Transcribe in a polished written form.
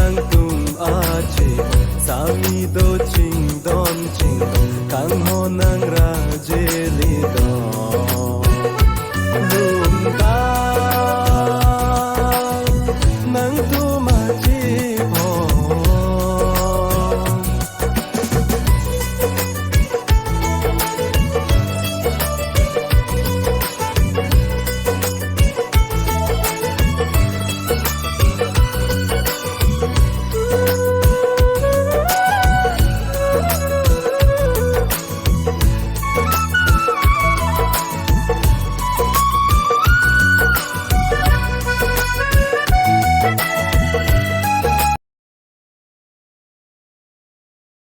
nang tum ache sami do ching don ching kang ho nang ra je li do lum ta